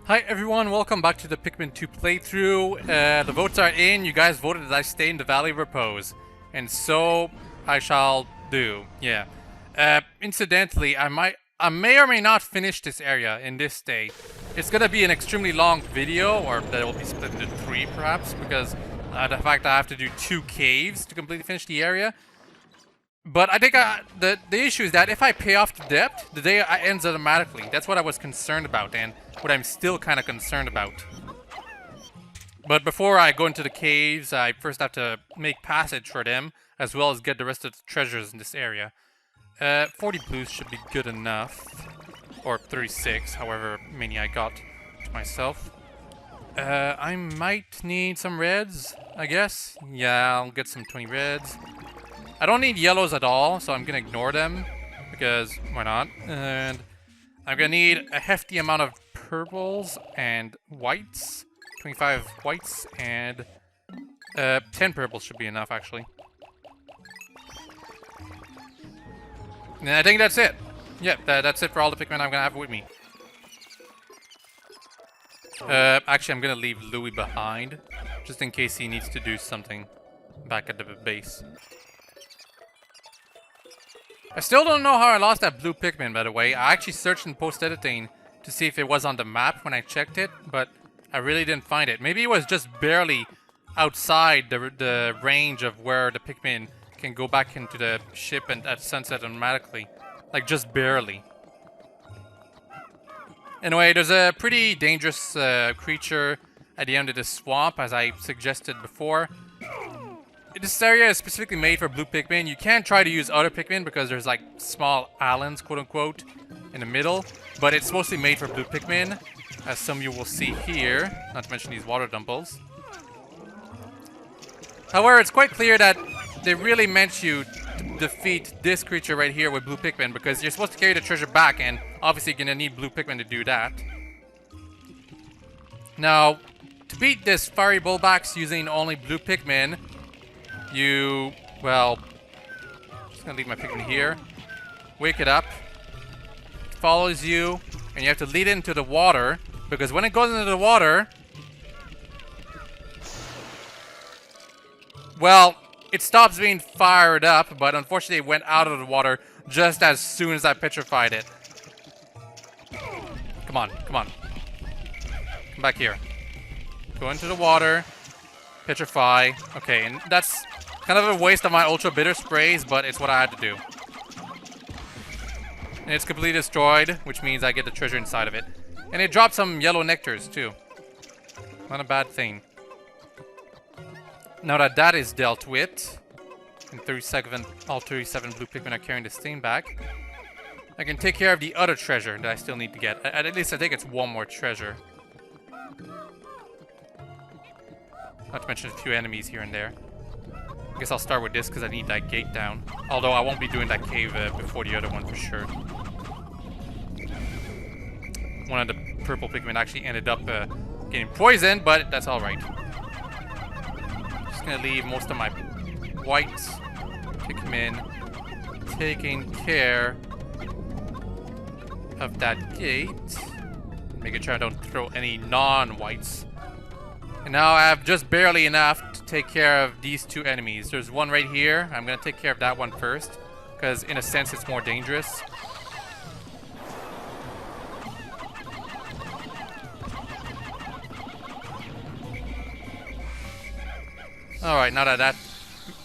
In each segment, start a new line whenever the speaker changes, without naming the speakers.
Hi everyone, welcome back to the Pikmin 2 playthrough. The votes are in. You guys voted that I stay in the Valley of Repose. And so I shall do. Yeah. Incidentally, I may or may not finish this area in this day. It's gonna be an extremely long video, or that will be split into 3 perhaps, because the fact I have to do 2 caves to completely finish the area. But I think the issue is that if I pay off the debt, the day ends automatically. That's what I was concerned about, and what I'm still kind of concerned about. But before I go into the caves, I first have to make passage for them, as well as get the rest of the treasures in this area. 40 blues should be good enough. Or 36, however many I got to myself. I might need some reds, I guess. Yeah, I'll get some 20 reds. I don't need yellows at all, so I'm gonna ignore them, because why not? And I'm gonna need a hefty amount of purples and whites. 25 whites and 10 purples should be enough, actually. And I think that's it. Yeah, that's it for all the Pikmin I'm gonna have with me. Actually, I'm gonna leave Louis behind, just in case he needs to do something back at the base. I still don't know how I lost that blue Pikmin, by the way. I actually searched in post-editing to see if it was on the map when I checked it, but I really didn't find it. Maybe it was just barely outside the range of where the Pikmin can go back into the ship and at sunset automatically. Like, just barely. Anyway, there's a pretty dangerous creature at the end of this swamp, as I suggested before. This area is specifically made for blue Pikmin. You can try to use other Pikmin because there's like small islands, quote unquote, in the middle. But it's mostly made for blue Pikmin, as some of you will see here. Not to mention these water dumples. However, it's quite clear that they really meant you to defeat this creature right here with blue Pikmin, because you're supposed to carry the treasure back, and obviously you're gonna need blue Pikmin to do that. Now, to beat this fiery bullbox using only blue Pikmin, well, just gonna leave my Pikmin here. Wake it up. It follows you, and you have to lead it into the water, because when it goes into the water, well, it stops being fired up, but unfortunately it went out of the water just as soon as I petrified it. Come on, come on. Come back here. Go into the water. Petrify. Okay, and that's kind of a waste of my ultra bitter sprays, but it's what I had to do. And it's completely destroyed, which means I get the treasure inside of it. And it dropped some yellow nectars too. Not a bad thing. Now that that is dealt with, and all 37 blue Pikmin are carrying this thing back, I can take care of the other treasure that I still need to get. At least I think it's one more treasure. Not to mention a few enemies here and there. I guess I'll start with this because I need that gate down. Although I won't be doing that cave before the other one for sure. One of the purple Pikmin actually ended up getting poisoned, but that's alright. Just gonna leave most of my white Pikmin taking care of that gate. Making sure I don't throw any non-whites. And now I have just barely enough to take care of these 2 enemies. There's one right here. I'm going to take care of that one first, because in a sense it's more dangerous. Alright, now that that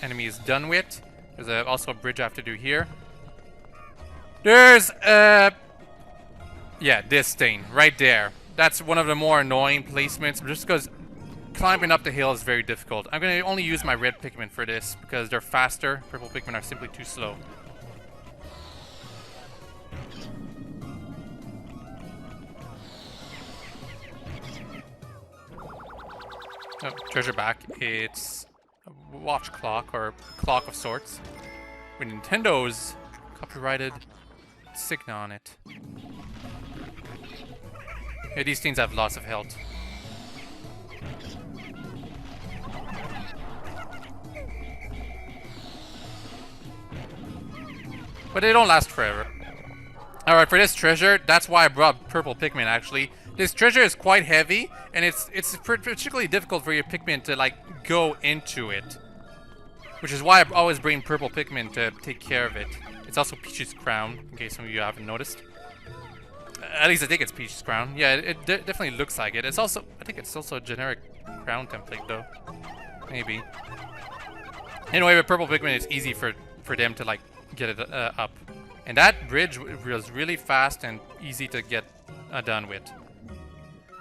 enemy is done with, there's also a bridge I have to do here. There's, yeah, this thing right there. That's one of the more annoying placements, just because climbing up the hill is very difficult. I'm going to only use my red Pikmin for this, because they're faster. Purple Pikmin are simply too slow. Oh, treasure back. It's a watch clock, or clock of sorts, with Nintendo's copyrighted insignia on it. Yeah, these things have lots of health. But they don't last forever. Alright, for this treasure, that's why I brought purple Pikmin, actually. This treasure is quite heavy, and it's particularly difficult for your Pikmin to like go into it. Which is why I always bring purple Pikmin to take care of it. It's also Peach's crown, in case some of you haven't noticed. At least I think it's Peach's crown. Yeah, it definitely looks like it. It's also, I think it's also a generic crown template though. Maybe. Anyway, with purple Pikmin, it's easy for them to like get it up. And that bridge was really fast and easy to get done with.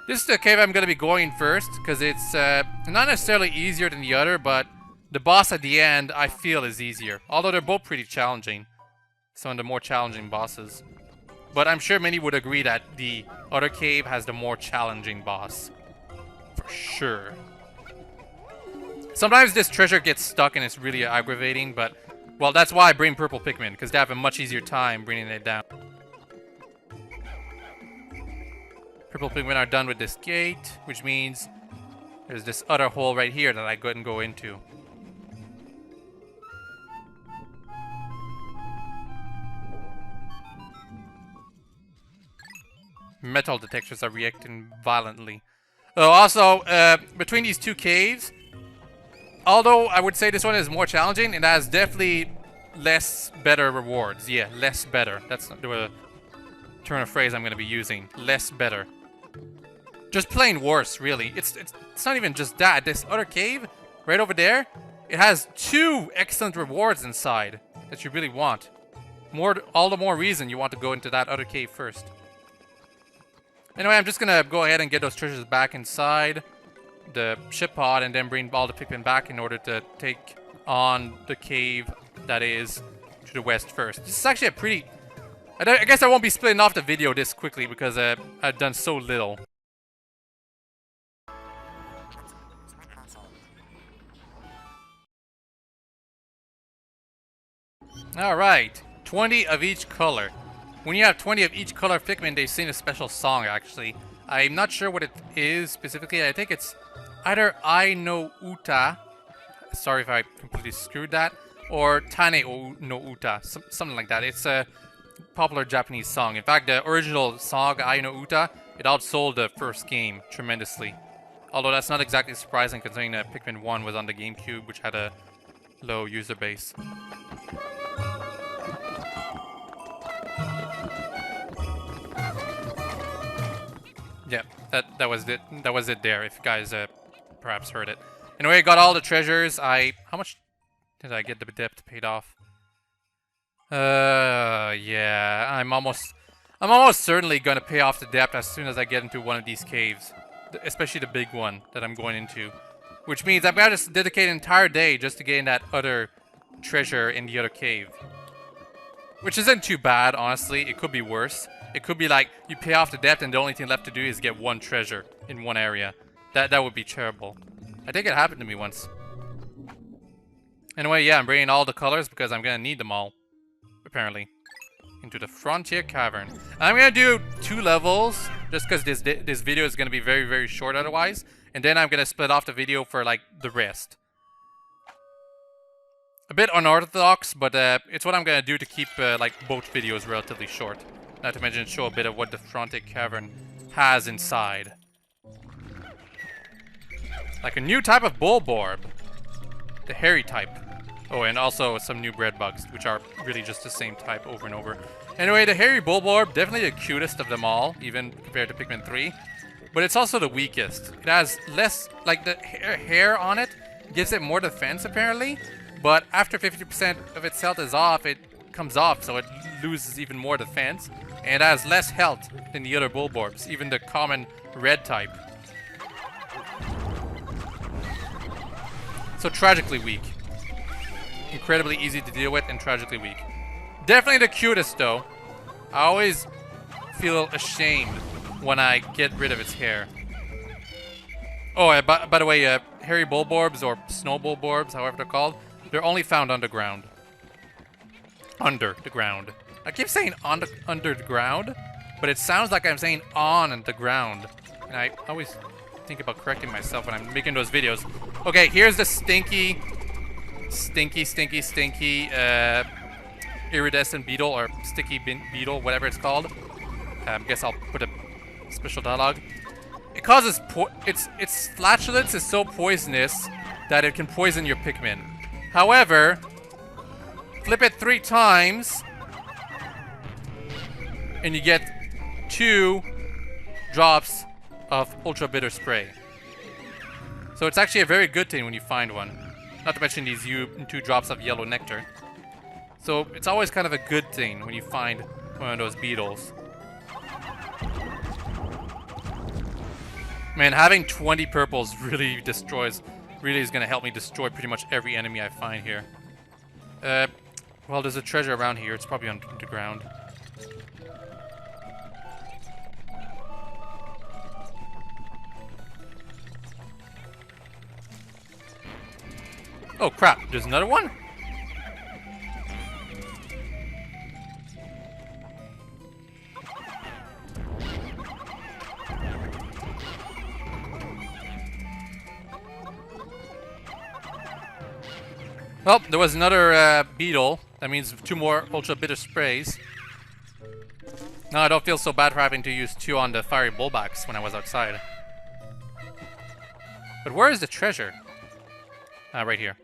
This is the cave I'm going to be going first, because it's not necessarily easier than the other, but the boss at the end, I feel, is easier. Although they're both pretty challenging. Some of the more challenging bosses. But I'm sure many would agree that the other cave has the more challenging boss. For sure. Sometimes this treasure gets stuck and it's really aggravating, but... well, that's why I bring purple Pikmin, because they have a much easier time bringing it down. Purple Pikmin are done with this gate, which means there's this other hole right here that I couldn't go into. Metal detectors are reacting violently. Oh, also, between these two caves, although I would say this one is more challenging, it has definitely less better rewards. Yeah, less better. That's the turn of phrase I'm going to be using. Less better. Just plain worse, really. It's not even just that. This other cave, right over there, it has 2 excellent rewards inside that you really want. All the more reason you want to go into that other cave first. Anyway, I'm just going to go ahead and get those treasures back inside the ship pod and then bring all the Pikmin back in order to take on the cave that is to the west first. This is actually a pretty... I guess I won't be splitting off the video this quickly because I've done so little. Alright, 20 of each color. When you have 20 of each color Pikmin, they sing a special song, actually. I'm not sure what it is specifically. I think it's either I no Uta, sorry if I completely screwed that, or Tane no Uta, something like that. It's a popular Japanese song. In fact, the original song, I no Uta, it outsold the first game tremendously. Although that's not exactly surprising considering that Pikmin 1 was on the GameCube, which had a low user base. Yeah, that was it. That was it there. If you guys perhaps heard it. Anyway, I got all the treasures. How much did I get the debt paid off? Yeah, I'm almost certainly gonna pay off the debt as soon as I get into one of these caves, especially the big one that I'm going into. Which means I've got to dedicate an entire day just to gain that other treasure in the other cave. Which isn't too bad, honestly. It could be worse. It could be like, you pay off the debt and the only thing left to do is get one treasure in one area. That would be terrible. I think it happened to me once. Anyway, yeah, I'm bringing all the colors because I'm gonna need them all. Apparently. Into the Frontier Cavern. I'm gonna do 2 levels, just because this video is gonna be very, very short otherwise. And then I'm gonna split off the video for, like, the rest. A bit unorthodox, but it's what I'm gonna do to keep, like, both videos relatively short. Not to mention show a bit of what the Frontier Cavern has inside. Like a new type of Bulborb. The hairy type. Oh, and also some new bread bugs, which are really just the same type over and over. Anyway, the hairy Bulborb, definitely the cutest of them all, even compared to Pikmin 3. But it's also the weakest. It has less, like the hair on it gives it more defense apparently. But after 50% of its health is off, it comes off, so it loses even more defense. And it has less health than the other Bulborbs, even the common red type. So tragically weak. Incredibly easy to deal with and tragically weak. Definitely the cutest though. I always feel ashamed when I get rid of its hair. Oh, by the way, hairy Bulborbs or snow Bulborbs, however they're called, they're only found underground. Under the ground. I keep saying under the ground, but it sounds like I'm saying on the ground. And I always think about correcting myself when I'm making those videos. Okay, here's the stinky iridescent beetle or sticky beetle, whatever it's called. Guess I'll put a special dialogue. It causes its flatulence is so poisonous that it can poison your Pikmin. However, flip it 3 times and you get 2 drops of ultra bitter spray. So it's actually a very good thing when you find one. Not to mention these 2 drops of yellow nectar. So it's always kind of a good thing when you find one of those beetles. Man, having 20 purples really is going to help me destroy pretty much every enemy I find here. Well, there's a treasure around here. It's probably underground. Oh crap, there's another one? Well, there was another beetle. That means 2 more ultra bitter sprays. Now I don't feel so bad for having to use 2 on the fiery bullbacks when I was outside. But where is the treasure? Right here.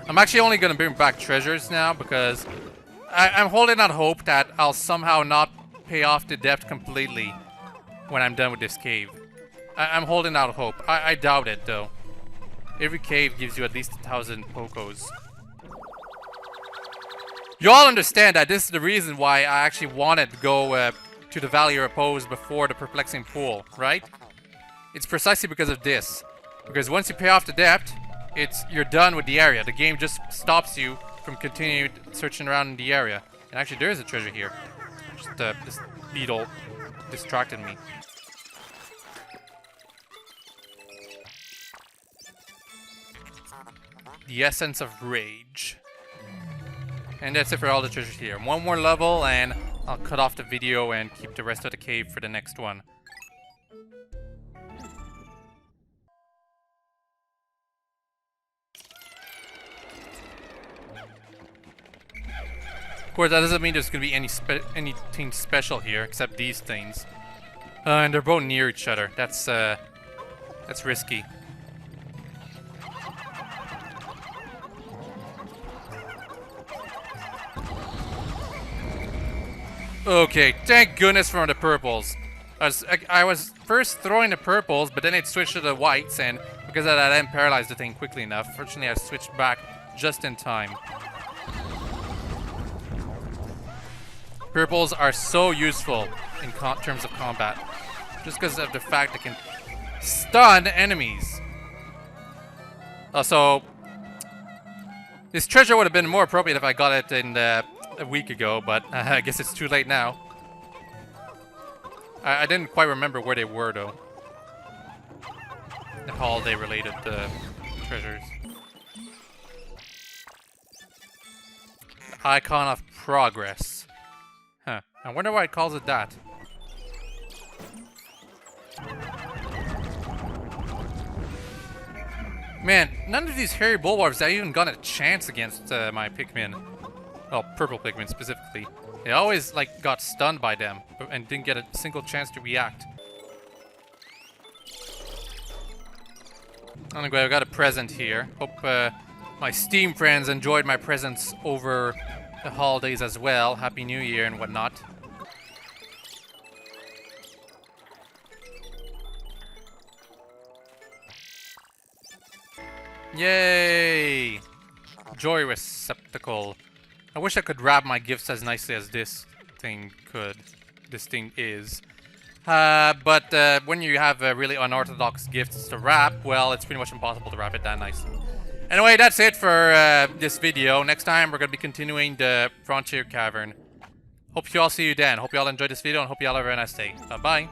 I'm actually only going to bring back treasures now because I'm holding out hope that I'll somehow not pay off the debt completely when I'm done with this cave. I'm holding out hope. I doubt it, though. Every cave gives you at least 1,000 Pokos. You all understand that this is the reason why I actually wanted to go to the Valley of Repose before the Perplexing Pool, right? It's precisely because of this. Because once you pay off the debt, you're done with the area. The game just stops you from continuing searching around in the area. And actually, there is a treasure here. Just this beetle distracted me. The Essence of Rage. And that's it for all the treasures here. 1 more level and I'll cut off the video and keep the rest of the cave for the next one. Of course, that doesn't mean there's going to be anything special here except these things. And they're both near each other. That's risky. Okay, thank goodness for the purples. I was first throwing the purples, but then it switched to the whites, and because of that I didn't paralyze the thing quickly enough. Fortunately, I switched back just in time. Purples are so useful in terms of combat, just because of the fact they can stun enemies. Also, this treasure would have been more appropriate if I got it in a week ago, but I guess it's too late now. I didn't quite remember where they were, though. The holiday-related treasures. Icon of Progress. Huh. I wonder why it calls it that. Man, none of these hairy Bulborbs have even gotten a chance against my Pikmin. Well, purple Pikmin specifically. They always, like, got stunned by them and didn't get a single chance to react. Anyway, I got a present here. Hope my Steam friends enjoyed my presents over the holidays as well. Happy New Year and whatnot. Yay! Joy receptacle. I wish I could wrap my gifts as nicely as this thing could. This thing is. But when you have really unorthodox gifts to wrap, well, it's pretty much impossible to wrap it that nicely. Anyway, that's it for this video. Next time, we're going to be continuing the Frontier Cavern. Hope you all see you then. Hope you all enjoyed this video and hope you all have a nice day. Bye-bye.